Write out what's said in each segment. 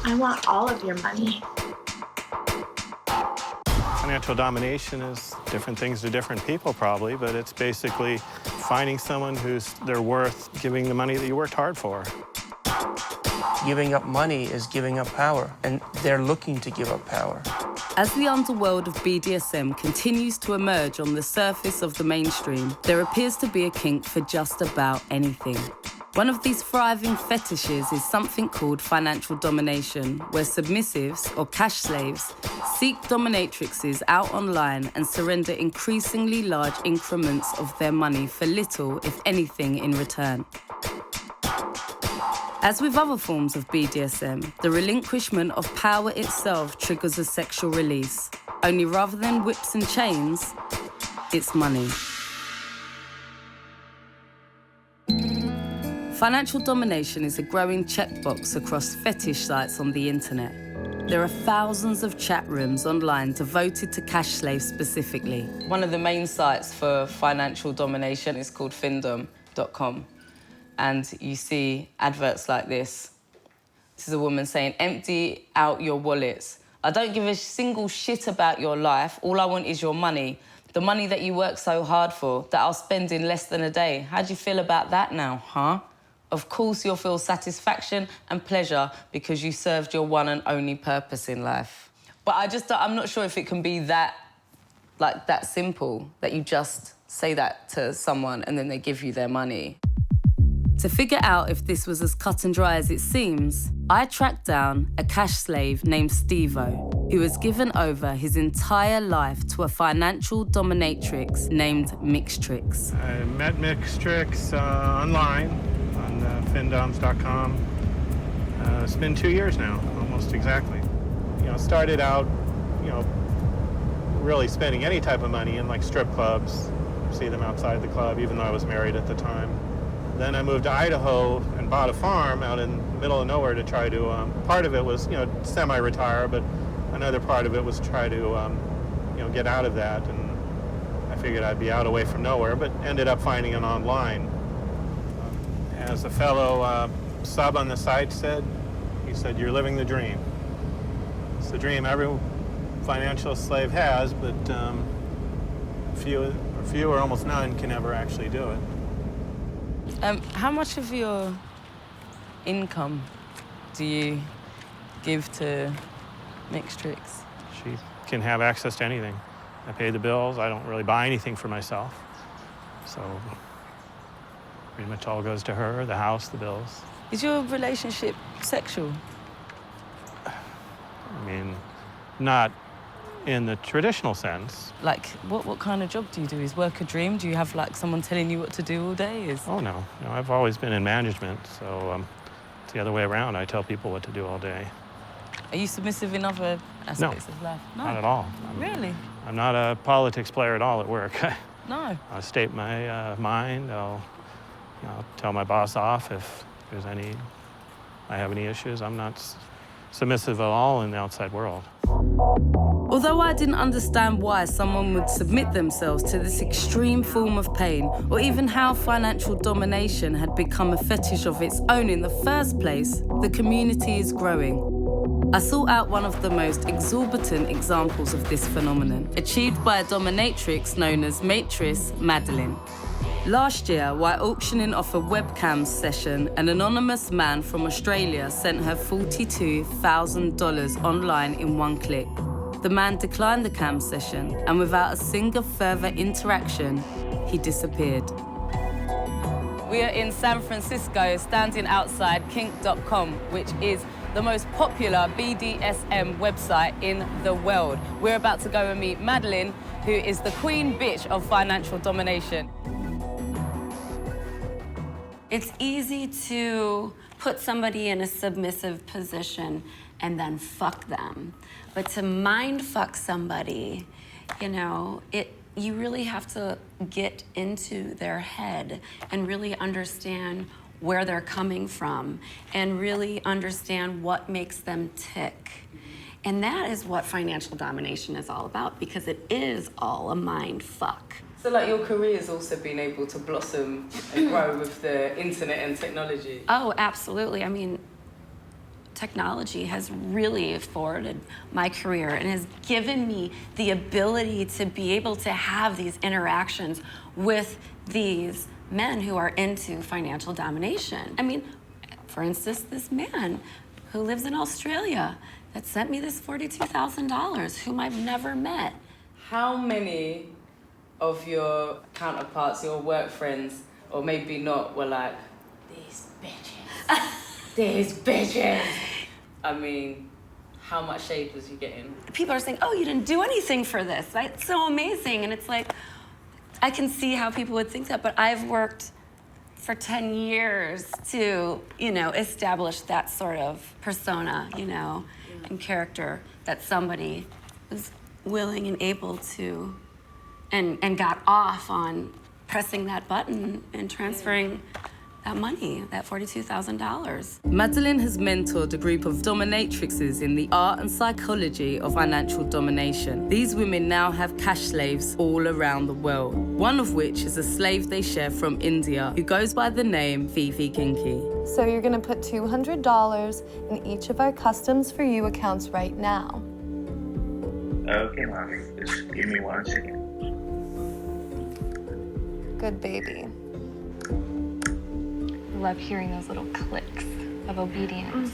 I want all of your money. Financial domination is different things to different people probably, but it's basically finding someone who's they're worth giving the money that you worked hard for. Giving up money is giving up power, and they're looking to give up power. As the underworld of BDSM continues to emerge on the surface of the mainstream, there appears to be a kink for just about anything. One of these thriving fetishes is something called financial domination, where submissives, or cash slaves, seek dominatrixes out online and surrender increasingly large increments of their money for little, if anything, in return. As with other forms of BDSM, the relinquishment of power itself triggers a sexual release. Only rather than whips and chains, it's money. Financial domination is a growing checkbox across fetish sites on the internet. There are thousands of chat rooms online devoted to cash slaves specifically. One of the main sites for financial domination is called findom.com. And you see adverts like this. This is a woman saying, empty out your wallets. I don't give a single shit about your life. All I want is your money. The money that you work so hard for, that I'll spend in less than a day. How do you feel about that now, huh? Of course you'll feel satisfaction and pleasure because you served your one and only purpose in life. But I'm not sure if it can be that simple, that you just say that to someone and then they give you their money. To figure out if this was as cut and dry as it seems, I tracked down a cash slave named Steve-O, who has given over his entire life to a financial dominatrix named Mixtrix. I met Mixtrix online on findoms.com. It's been 2 years now, almost exactly. Started out, really spending any type of money in like strip clubs, see them outside the club, even though I was married at the time. Then I moved to Idaho and bought a farm out in the middle of nowhere to try to, part of it was, semi-retire, but another part of it was try to, get out of that. And I figured I'd be out away from nowhere, but ended up finding it online. As a fellow sub on the site said, he said, you're living the dream. It's the dream every financial slave has, but few or almost none can ever actually do it. How much of your income do you give to Mixtrix? She can have access to anything. I pay the bills. I don't really buy anything for myself. So pretty much all goes to her, the house, the bills. Is your relationship sexual? I mean, not in the traditional sense. Like, what kind of job do you do? Is work a dream? Do you have, like, someone telling you what to do all day? Oh, no. No, I've always been in management, so it's the other way around. I tell people what to do all day. Are you submissive in other aspects of life? No, not at all. Really? I'm not a politics player at all at work. No? I'll state my mind. I'll tell my boss off if I have any issues. I'm not submissive at all in the outside world. Although I didn't understand why someone would submit themselves to this extreme form of pain, or even how financial domination had become a fetish of its own in the first place, the community is growing. I sought out one of the most exorbitant examples of this phenomenon, achieved by a dominatrix known as Matrice Madeline. Last year, while auctioning off a webcam session, an anonymous man from Australia sent her $42,000 online in one click. The man declined the cam session, and without a single further interaction, he disappeared. We are in San Francisco, standing outside kink.com, which is the most popular BDSM website in the world. We're about to go and meet Madeline, who is the queen bitch of financial domination. It's easy to put somebody in a submissive position and then fuck them. But to mind fuck somebody, you really have to get into their head and really understand where they're coming from and really understand what makes them tick. And that is what financial domination is all about, because it is all a mind fuck. So, like, your career has also been able to blossom and grow with the internet and technology? Oh, absolutely. I mean, technology has really forwarded my career and has given me the ability to be able to have these interactions with these men who are into financial domination. I mean, for instance, this man who lives in Australia that sent me this $42,000, whom I've never met. How many of your counterparts, your work friends, or maybe not, were like, these bitches, these bitches? I mean, how much shade was you getting? People are saying, oh, you didn't do anything for this. It's so amazing. And it's like, I can see how people would think that, but I've worked for 10 years to, you know, establish that sort of persona, you know, and character that somebody was willing and able to, and got off on pressing that button and transferring that money, that $42,000. Madeline has mentored a group of dominatrixes in the art and psychology of financial domination. These women now have cash slaves all around the world, one of which is a slave they share from India who goes by the name Fifi Kinky. So you're gonna put $200 in each of our customs for you accounts right now. Okay, mommy, just give me 1 second. Good baby. Love hearing those little clicks of obedience.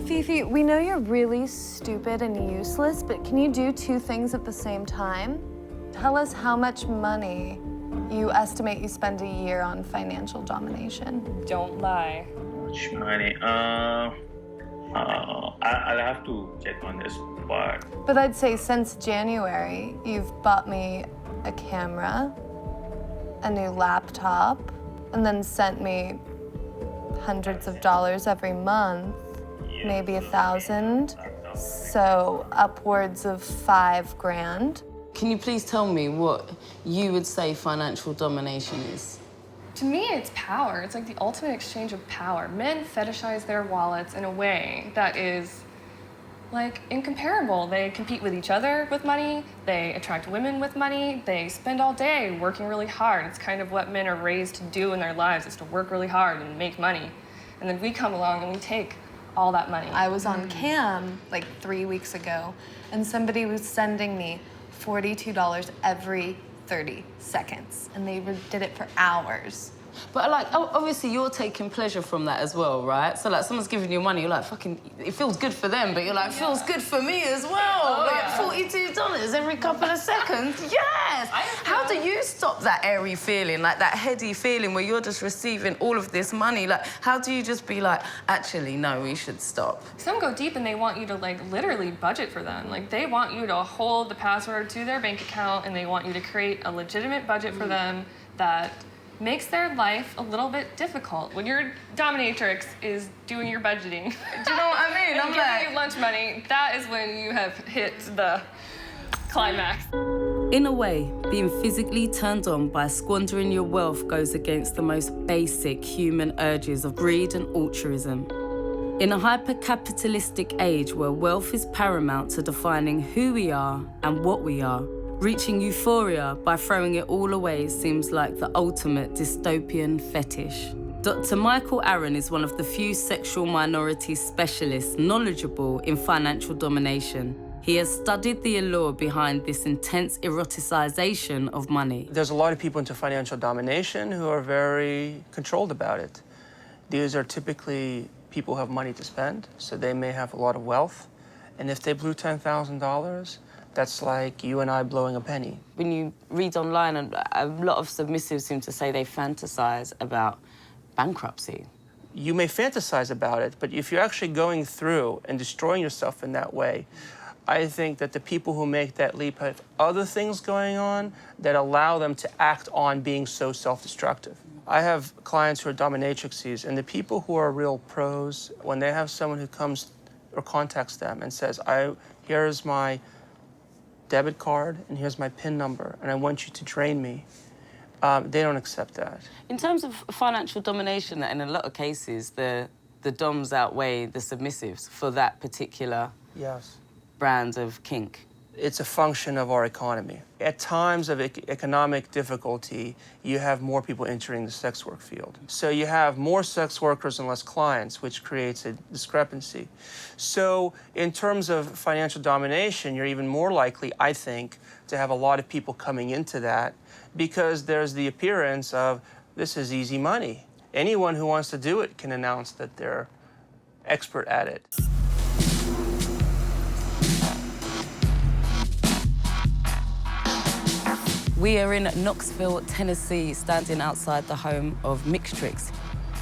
Fifi, we know you're really stupid and useless, but can you do two things at the same time? Tell us how much money you estimate you spend a year on financial domination. Don't lie. Much money? I'll have to check on this part. But I'd say since January, you've bought me a camera, a new laptop, and then sent me hundreds of dollars every month, maybe 1,000. So upwards of $5,000. Can you please tell me what you would say financial domination is? To me, it's power. It's like the ultimate exchange of power. Men fetishize their wallets in a way that is like incomparable. They compete with each other with money. They attract women with money. They spend all day working really hard. It's kind of what men are raised to do in their lives, is to work really hard and make money. And then we come along and we take all that money. I was on cam like 3 weeks ago, and somebody was sending me $42 every 30 seconds, and they did it for hours. But like, obviously you're taking pleasure from that as well, right? So like, someone's giving you money, you're like, fucking, it feels good for them, but you're like, feels good for me as well. Like $42 every couple of seconds, yes! How do you stop that airy feeling, like that heady feeling where you're just receiving all of this money? Like, how do you just be like, actually, no, we should stop? Some go deep and they want you to like literally budget for them. Like they want you to hold the password to their bank account, and they want you to create a legitimate budget for them that makes their life a little bit difficult. When your dominatrix is doing your budgeting, do you know what I mean? I'm giving you lunch money, that is when you have hit the climax. In a way, being physically turned on by squandering your wealth goes against the most basic human urges of greed and altruism. In a hyper-capitalistic age where wealth is paramount to defining who we are and what we are, reaching euphoria by throwing it all away seems like the ultimate dystopian fetish. Dr. Michael Aaron is one of the few sexual minority specialists knowledgeable in financial domination. He has studied the allure behind this intense eroticization of money. There's a lot of people into financial domination who are very controlled about it. These are typically people who have money to spend, so they may have a lot of wealth. And if they blew $10,000, that's like you and I blowing a penny. When you read online, and a lot of submissives seem to say they fantasize about bankruptcy. You may fantasize about it, but if you're actually going through and destroying yourself in that way, I think that the people who make that leap have other things going on that allow them to act on being so self-destructive. I have clients who are dominatrixes, and the people who are real pros, when they have someone who comes or contacts them and says, here's my debit card and here's my PIN number, and I want you to drain me, they don't accept that. In terms of financial domination, in a lot of cases, the DOMs outweigh the submissives for that particular Yes. brand of kink. It's a function of our economy. At times of economic difficulty, you have more people entering the sex work field. So you have more sex workers and less clients, which creates a discrepancy. So in terms of financial domination, you're even more likely, I think, to have a lot of people coming into that because there's the appearance of this is easy money. Anyone who wants to do it can announce that they're expert at it. We are in Knoxville, Tennessee, standing outside the home of Mixtrix,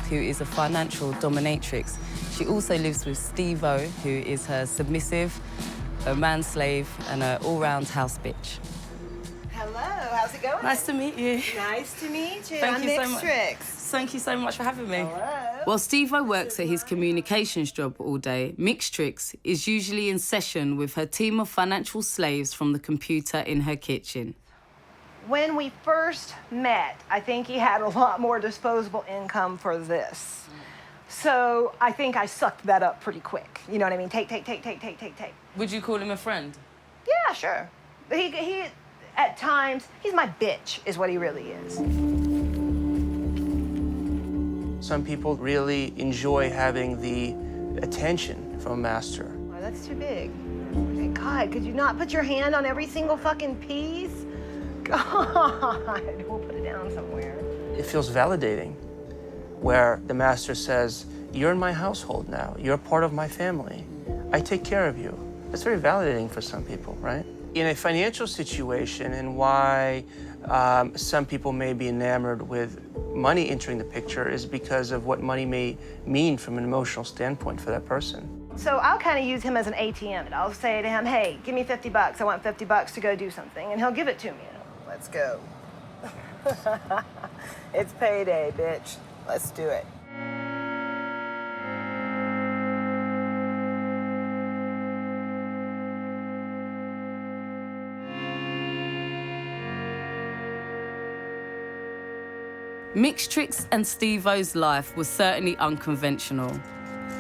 who is a financial dominatrix. She also lives with Steve-O, who is her submissive, a man-slave, and an all-round house bitch. Hello, how's it going? Nice to meet you. Nice to meet you. Thank I'm you so much. Mixtrix. Thank you so much for having me. Hello. While Steve-O works at his communications job all day, Mixtrix is usually in session with her team of financial slaves from the computer in her kitchen. When we first met, I think he had a lot more disposable income for this. So I think I sucked that up pretty quick. You know what I mean? Take. Would you call him a friend? Yeah, sure. He at times, he's my bitch, is what he really is. Some people really enjoy having the attention from a master. Oh, that's too big. God, could you not put your hand on every single fucking piece? God, we'll put it down somewhere. It feels validating, where the master says, you're in my household now, you're part of my family, I take care of you. That's very validating for some people, right? In a financial situation, and why some people may be enamored with money entering the picture is because of what money may mean from an emotional standpoint for that person. So I'll kind of use him as an ATM. I'll say to him, hey, give me 50 bucks. I want 50 bucks to go do something. And he'll give it to me. Let's go. It's payday, bitch. Let's do it. Mixtrix and Steve-O's life was certainly unconventional,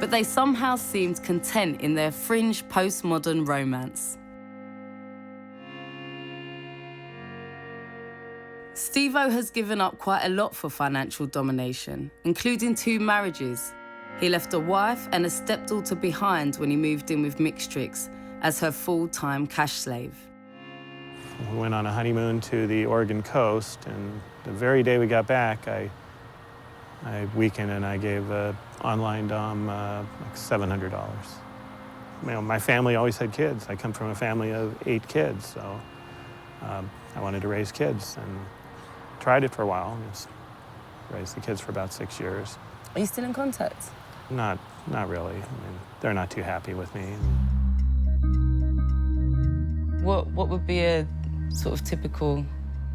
but they somehow seemed content in their fringe postmodern romance. Steve-O has given up quite a lot for financial domination, including 2 marriages. He left a wife and a stepdaughter behind when he moved in with Mixtrix as her full-time cash slave. We went on a honeymoon to the Oregon coast, and the very day we got back, I weakened and I gave online dom like $700. You know, my family always had kids. I come from a family of 8 kids, so I wanted to raise kids and tried it for a while. Just raised the kids for about 6 years. Are you still in contact? Not really. I mean, they're not too happy with me. What would be a sort of typical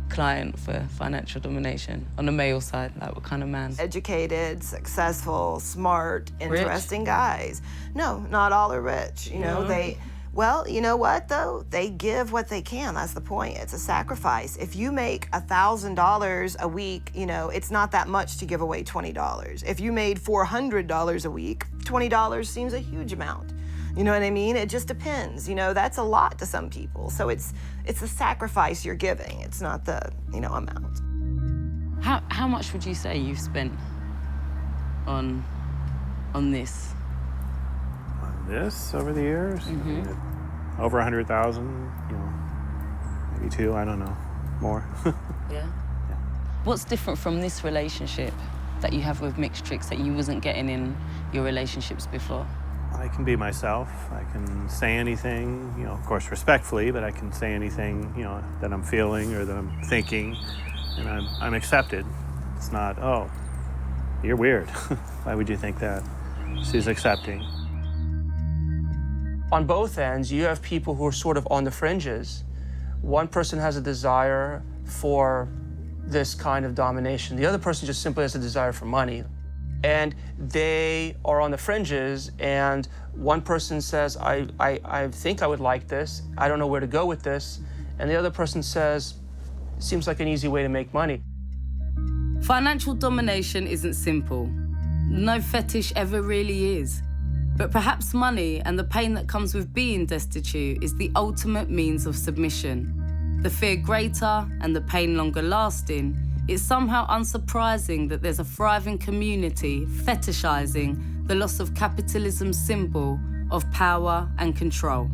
client for financial domination on the male side? Like, what kind of man? Educated, successful, smart, interesting guys. No, not all are rich. You know, well, you know what, though? They give what they can. That's the point. It's a sacrifice. If you make $1,000 a week, you know, it's not that much to give away $20. If you made $400 a week, $20 seems a huge amount. You know what I mean? It just depends. You know, that's a lot to some people. So it's a sacrifice you're giving. It's not the, you know, amount. How much would you say you've spent on this? This over the years? Over 100,000, you know, maybe 2, I don't know, more. Yeah. What's different from this relationship that you have with Mixtrix that you wasn't getting in your relationships before? I can be myself. I can say anything, you know, of course respectfully, but I can say anything, you know, that I'm feeling or that I'm thinking, and I'm accepted. It's not, oh, you're weird. Why would you think that? She's accepting. On both ends, you have people who are sort of on the fringes. One person has a desire for this kind of domination. The other person just simply has a desire for money. And they are on the fringes, and one person says, I think I would like this. I don't know where to go with this. And the other person says, seems like an easy way to make money. Financial domination isn't simple. No fetish ever really is. But perhaps money and the pain that comes with being destitute is the ultimate means of submission. The fear greater and the pain longer lasting, it's somehow unsurprising that there's a thriving community fetishizing the loss of capitalism's symbol of power and control.